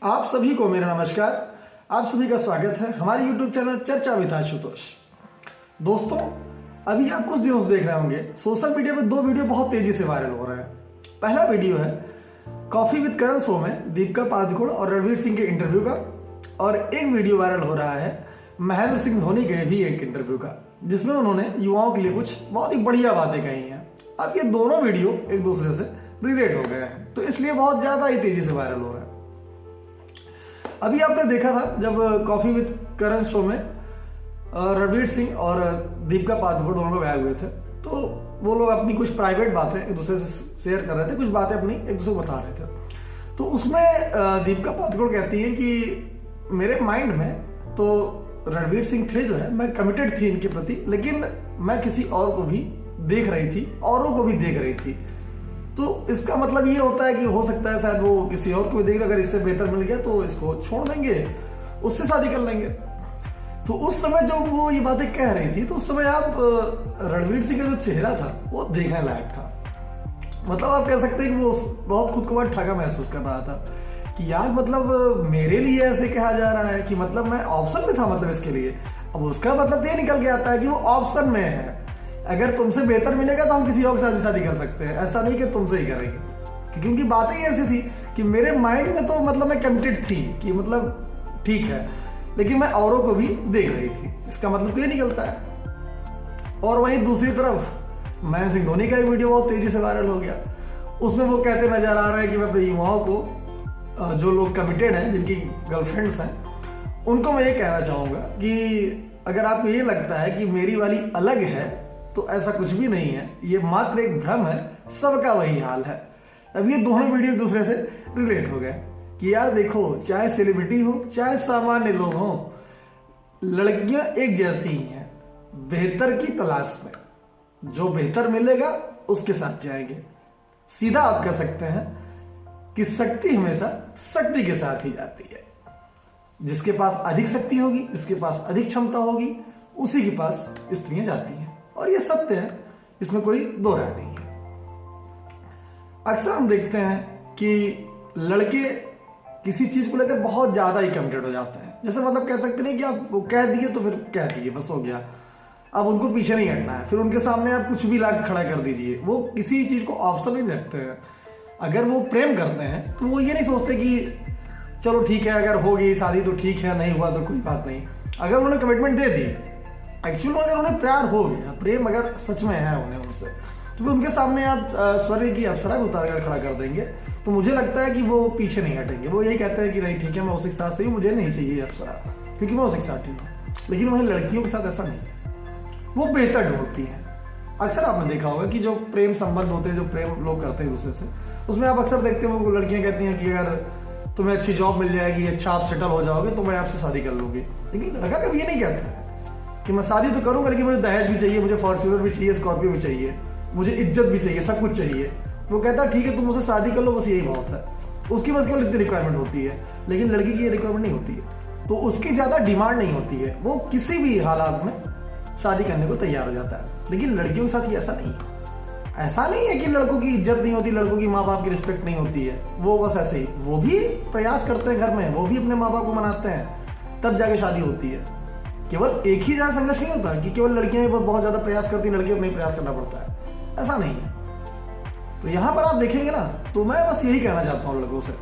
आप सभी को मेरा नमस्कार। आप सभी का स्वागत है हमारे YouTube चैनल चर्चा विद आशुतोष। दोस्तों, अभी आप कुछ दिनों से देख रहे होंगे सोशल मीडिया पे दो वीडियो बहुत तेजी से वायरल हो रहे हैं। पहला वीडियो है कॉफी विद करण शो में दीपिका पादुकोण और रणवीर सिंह के इंटरव्यू का, और एक वीडियो वायरल हो रहा है महेंद्र सिंह धोनी के भी एक इंटरव्यू का, जिसमें उन्होंने युवाओं के लिए कुछ बहुत ही बढ़िया बातें कही हैं। अब ये दोनों वीडियो एक दूसरे से रिलेट हो गए हैं, तो इसलिए बहुत ज्यादा ही तेजी से वायरल हो रहा है। अभी आपने देखा था जब कॉफी विद करण शो में रणवीर सिंह और दीपिका पादुकोण दोनों लोग आए हुए थे, तो वो लोग अपनी कुछ प्राइवेट बातें एक दूसरे से शेयर कर रहे थे, कुछ बातें अपनी एक दूसरे को बता रहे थे। तो उसमें दीपिका पादुकोण कहती हैं कि मेरे माइंड में तो रणवीर सिंह थे जो है, मैं कमिटेड थी इनके प्रति, लेकिन मैं किसी और को भी देख रही थी, औरों को भी देख रही थी। तो इसका मतलब ये होता है कि हो सकता है शायद वो किसी और को भी देख रहे, अगर इससे बेहतर मिल गया तो इसको छोड़ देंगे, उससे शादी कर लेंगे। तो उस समय जब वो ये बातें कह रही थी, तो उस समय आप रणवीर सिंह का जो चेहरा था वो देखने लायक था। मतलब आप कह सकते हैं कि वो बहुत खुद को बहुत ठगा महसूस कर रहा था कि यार मतलब मेरे लिए ऐसे कहा जा रहा है कि मतलब मैं ऑप्शन में था, मतलब इसके लिए। अब उसका मतलब ये निकल के आता है कि वो ऑप्शन में है, अगर तुमसे बेहतर मिलेगा तो हम किसी और के साथ शादी कर सकते हैं, ऐसा नहीं कि तुमसे ही करेंगे। क्योंकि बातें ही ऐसी थी कि मेरे माइंड में तो मतलब मैं कमिटेड थी कि मतलब ठीक है, लेकिन मैं औरों को भी देख रही थी। इसका मतलब तो ये निकलता है। और वहीं दूसरी तरफ महेंद्र सिंह धोनी का एक वीडियो बहुत तेजी से वायरल हो गया। उसमें वो कहते नजर आ रहे हैं कि मैं अपने युवाओं को, जो लोग कमिटेड हैं, जिनकी गर्लफ्रेंड्स हैं, उनको मैं ये कहना चाहूँगा कि अगर आपको ये लगता है कि मेरी वाली अलग है तो ऐसा कुछ भी नहीं है, ये मात्र एक भ्रम है, सबका वही हाल है। अब ये दोनों वीडियो एक दूसरे से रिलेट हो गए कि यार देखो, चाहे सेलिब्रिटी हो चाहे सामान्य लोग हो, लड़कियां एक जैसी ही हैं, बेहतर की तलाश में। जो बेहतर मिलेगा उसके साथ जाएंगे। सीधा आप कह सकते हैं कि शक्ति हमेशा शक्ति के साथ ही जाती है। जिसके पास अधिक शक्ति होगी, जिसके पास अधिक क्षमता होगी, उसी के पास स्त्रियां जाती हैं। और ये सत्य है, इसमें कोई दो राय नहीं है। अक्सर हम देखते हैं कि लड़के किसी चीज को लेकर बहुत ज्यादा ही कमिटेड हो जाते हैं। जैसे मतलब कह सकते नहीं कि आप वो कह दिए तो फिर कह दिए, बस हो गया, अब उनको पीछे नहीं हटना है। फिर उनके सामने आप कुछ भी लाके खड़ा कर दीजिए, वो किसी चीज को ऑप्शन नहीं रखते हैं। अगर वो प्रेम करते हैं तो वो ये नहीं सोचते कि चलो ठीक है, अगर हो गई शादी तो ठीक है, नहीं हुआ तो कोई बात नहीं। अगर उन्होंने कमिटमेंट दे दी, एक्चुअली अगर उन्हें प्यार हो गया, प्रेम अगर सच में है उन्हें उनसे, तो फिर उनके सामने आप स्वर्ग की अप्सरा उतार कर खड़ा कर देंगे, तो मुझे लगता है कि वो पीछे नहीं हटेंगे। वो यही कहते हैं कि नहीं ठीक है, मैं उसी के साथ सही हूँ, मुझे नहीं चाहिए अप्सरा, क्योंकि मैं उसी के साथ ठीक हूँ। लेकिन वहीं लड़कियों के साथ ऐसा नहीं, वो बेहतर ढूंढती हैं। अक्सर आपने देखा होगा कि जो प्रेम संबंध होते हैं, जो प्रेम लोग करते हैं दूसरे से, उसमें आप अक्सर देखते हैं वो लड़कियां कहती हैं कि अगर तुम्हें अच्छी जॉब मिल जाएगी, अच्छा आप सेटल हो जाओगे, तो मैं आपसे शादी कर लूंगी। लेकिन लड़का कभी ये नहीं कहता है कि मैं शादी तो करूंगा, लेकिन मुझे दहेज भी चाहिए, मुझे फॉर्च्यूनर भी चाहिए, स्कॉर्पियो भी चाहिए, मुझे इज्जत भी चाहिए, सब कुछ चाहिए। वो कहता है ठीक है, तुम मुझसे शादी कर लो, बस यही बहुत है। उसकी बस केवल इतनी रिक्वायरमेंट होती है, लेकिन लड़की की ये रिक्वायरमेंट नहीं होती है। तो उसकी ज्यादा डिमांड नहीं होती है, वो किसी भी हालात में शादी करने को तैयार हो जाता है। लेकिन लड़कियों के साथ ये ऐसा नहीं है। ऐसा नहीं है कि लड़कों की इज्जत नहीं होती, लड़कों की माँ बाप की रिस्पेक्ट नहीं होती है। वो बस ऐसे ही, वो भी प्रयास करते हैं घर में, वो भी अपने माँ बाप को मनाते हैं, तब जाके शादी होती है। केवल एक ही जगह संघर्ष नहीं होता कि केवल लड़कियां बहुत ज्यादा प्रयास करती हैं, लड़कियों को नहीं प्रयास करना पड़ता है, ऐसा नहीं है। तो यहां पर आप देखेंगे ना, तो मैं बस यही कहना चाहता हूं लड़कों से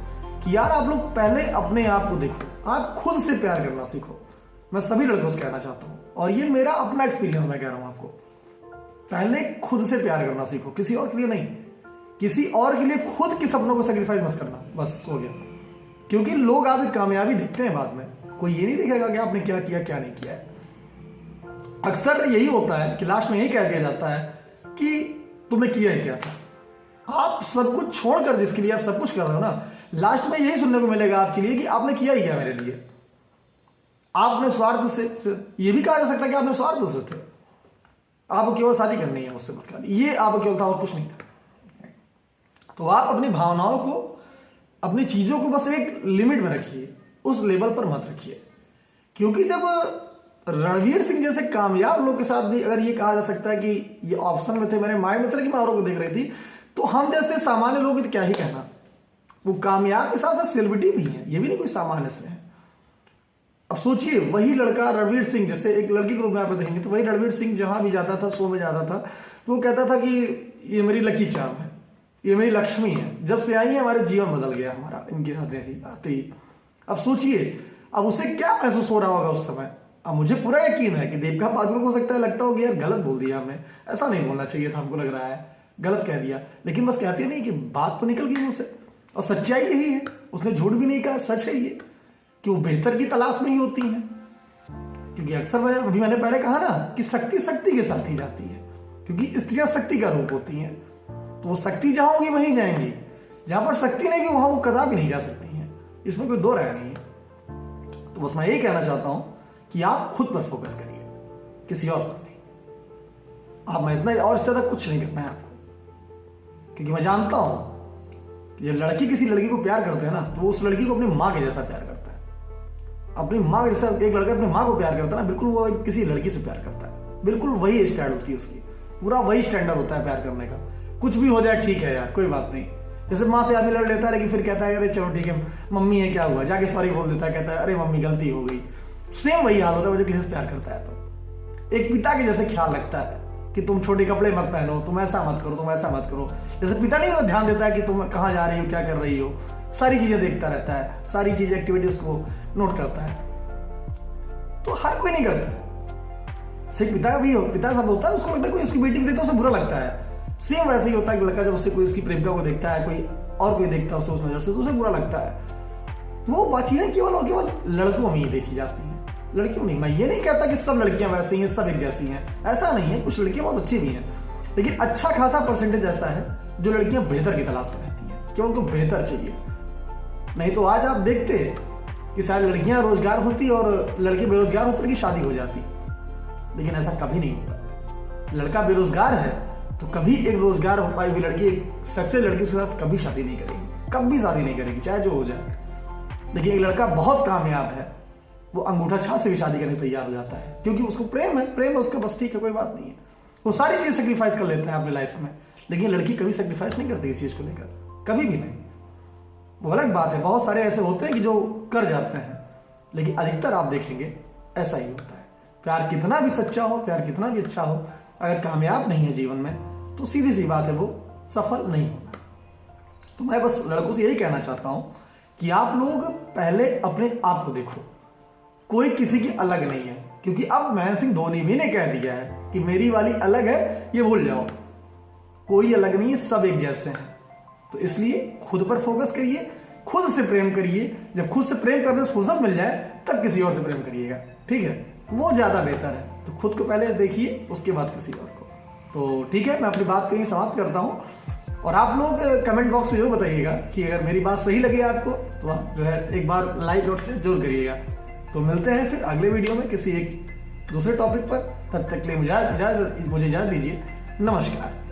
कि यार आप लोग पहले अपने आप को देखो, आप खुद से प्यार करना सीखो। मैं सभी लड़कों से कहना चाहता हूं, और ये मेरा अपना एक्सपीरियंस मैं कह रहा हूं आपको। पहले खुद से प्यार करना सीखो, किसी और के लिए नहीं। किसी और के लिए खुद के सपनों को सेक्रीफाइस मत करना, बस हो गया। क्योंकि लोग आपकी कामयाबी देखते हैं बाद में, कोई ये नहीं देखेगा कि आपने क्या किया क्या नहीं किया है। अक्सर यही होता है कि लास्ट में यही कह दिया जाता है कि तुमने किया ही क्या था। आप सब कुछ छोड़कर जिसके लिए आप सब कुछ कर रहे हो ना, लास्ट में यही सुनने को मिलेगा आपके लिए कि आपने किया ही क्या मेरे लिए। आपने स्वार्थ से ये भी कहा जा सकता है कि आपने स्वार्थ से थे, आपको केवल शादी करनी है मुझसे, बस ये आपको केवल था और कुछ नहीं था। तो आप अपनी भावनाओं को, अपनी चीजों को बस एक लिमिट में रखिए, उस लेवल पर मत रखिए। क्योंकि जब रणवीर सिंह जैसे कामयाब लोग के साथ भी अगर ये कहा जा सकता है कि ये ऑप्शन में थे, मेरे माइंड में था कि मैं औरों को देख रही थी, तो हम जैसे सामान्य लोग क्या ही कहना। वो कामयाब के साथ साथ सेलिब्रिटी भी है, ये भी नहीं कोई सामान्य से है। अब सोचिए वही लड़का रणवीर सिंह, जैसे एक लड़की के रूप में आप देखेंगे तो वही रणवीर सिंह जहां भी जाता था, शो में जाता था, तो वो कहता था कि ये मेरी लकी चार्म है, ये मेरी लक्ष्मी है, जब से आई है हमारे जीवन बदल गया हमारा इनके आते ही। अब सोचिए अब उसे क्या महसूस हो रहा होगा उस समय। अब मुझे पूरा यकीन है कि देविका पादुकोण को हो सकता है लगता हो कि यार गलत बोल दिया हमने, ऐसा नहीं बोलना चाहिए था, हमको लग रहा है गलत कह दिया, लेकिन बस कहती नहीं कि बात तो निकल गई मुंह से। और सच्चाई यही है, उसने झूठ भी नहीं कहा, सच है ये कि वो बेहतर की तलाश में ही होती हैं। क्योंकि अक्सर अभी मैंने पहले कहा ना कि शक्ति शक्ति के साथ ही जाती है, क्योंकि स्त्रियां शक्ति का रूप होती हैं, तो वो शक्ति जहां होगी वहीं जाएंगी, जहां पर शक्ति नहीं होगी वहां वो कदापि नहीं जा सकती हैं, इसमें कोई दो राय नहीं है। तो बस मैं यही कहना चाहता हूं कि आप खुद पर फोकस करिए, किसी और पर नहीं। आप मैं इतना और इससे ज्यादा कुछ नहीं करना है आपको, क्योंकि मैं जानता हूं कि जब लड़की किसी लड़की को प्यार करते हैं ना, तो वो उस लड़की को अपनी माँ के जैसा प्यार करता है। अपनी माँ जैसा एक लड़का अपनी माँ को प्यार करता है ना, बिल्कुल वो किसी लड़की से प्यार करता है, बिल्कुल वही स्टाइल होती है उसकी, पूरा वही स्टैंडर्ड होता है प्यार करने का। कुछ भी हो जाए ठीक है यार, कोई बात नहीं। जैसे माँ से आदमी लड़ लेता है लेकिन फिर कहता है अरे चलो ठीक है मम्मी है क्या हुआ, जाके सॉरी बोल देता है, कहता है अरे मम्मी गलती हो गई। सेम वही हाल होता है जो किसी से प्यार करता है तो एक पिता के जैसे ख्याल रखता है कि तुम छोटे कपड़े मत पहनो, तुम ऐसा मत करो, तुम ऐसा मत करो। जैसे पिता नहीं होता ध्यान देता है कि तुम कहाँ जा रही हो, क्या कर रही हो, सारी चीजें देखता रहता है, सारी चीजें एक्टिविटीज को नोट करता है। तो हर कोई नहीं करता है, सिर्फ पिता भी हो, पिता सब होता है, उसको लगता है कोई उसकी बेटी को देखता है उसे बुरा लगता है। सेम वैसे ही होता है कि लड़का जब उससे कोई उसकी प्रेमिका को देखता है, कोई और कोई देखता है उसे उस नजर से, तो उसे बुरा लगता है। वो बातें केवल और केवल लड़कों में ही देखी जाती हैं, लड़कियों नहीं। मैं ये नहीं कहता कि सब लड़कियां वैसी हैं, सब एक जैसी हैं, ऐसा नहीं है, कुछ लड़कियां बहुत अच्छी भी हैं, लेकिन अच्छा खासा परसेंटेज ऐसा है जो लड़कियां बेहतर की तलाश में रहती हैं, कि उनको बेहतर चाहिए। नहीं तो आज आप देखते कि शायद लड़कियां रोजगार होती और लड़के बेरोजगार होते लेकिन शादी हो जाती, लेकिन ऐसा कभी नहीं होता। लड़का बेरोजगार है तो कभी एक रोजगार हो पाई हुई लड़की, एक सक्सेस लड़की उसके साथ कभी शादी नहीं करेगी, कभी शादी नहीं करेगी, चाहे जो हो जाए। लेकिन एक लड़का बहुत कामयाब है, वो अंगूठा छाप से भी शादी करने तैयार हो जाता है, क्योंकि उसको प्रेम है उसका, बस ठीक है कोई बात नहीं है। वो सारी चीजें सेक्रीफाइस कर लेता है अपनी लाइफ में, लेकिन लड़की कभी सेक्रीफाइस नहीं करती इस चीज को लेकर, कभी भी नहीं। वो अलग बात है, बहुत सारे ऐसे होते हैं कि जो कर जाते हैं, लेकिन अधिकतर आप देखेंगे ऐसा ही होता है। प्यार कितना भी सच्चा हो, प्यार कितना भी अच्छा हो, अगर कामयाब नहीं है जीवन में तो सीधी सी बात है वो सफल नहीं होगा। तो मैं बस लड़कों से यही कहना चाहता हूं कि आप लोग पहले अपने आप को देखो, कोई किसी की अलग नहीं है, क्योंकि अब महेंद्र सिंह धोनी भी ने कह दिया है कि मेरी वाली अलग है, ये भूल जाओ, कोई अलग नहीं है, सब एक जैसे हैं। तो इसलिए खुद पर फोकस करिए, खुद से प्रेम करिए। जब खुद से प्रेम करने से फुर्सत मिल जाए तब किसी और से प्रेम करिएगा, ठीक है, वो ज्यादा बेहतर है। तो खुद को पहले देखिए, उसके बाद किसी और को। तो ठीक है, मैं अपनी बात को यहीं समाप्त करता हूं, और आप लोग कमेंट बॉक्स में जरूर बताइएगा कि अगर मेरी बात सही लगे आपको तो आप जो है एक बार लाइक और शेयर जरूर करिएगा। तो मिलते हैं फिर अगले वीडियो में किसी एक दूसरे टॉपिक पर, तब तक के लिए मुझे इजाजत दीजिए। नमस्कार।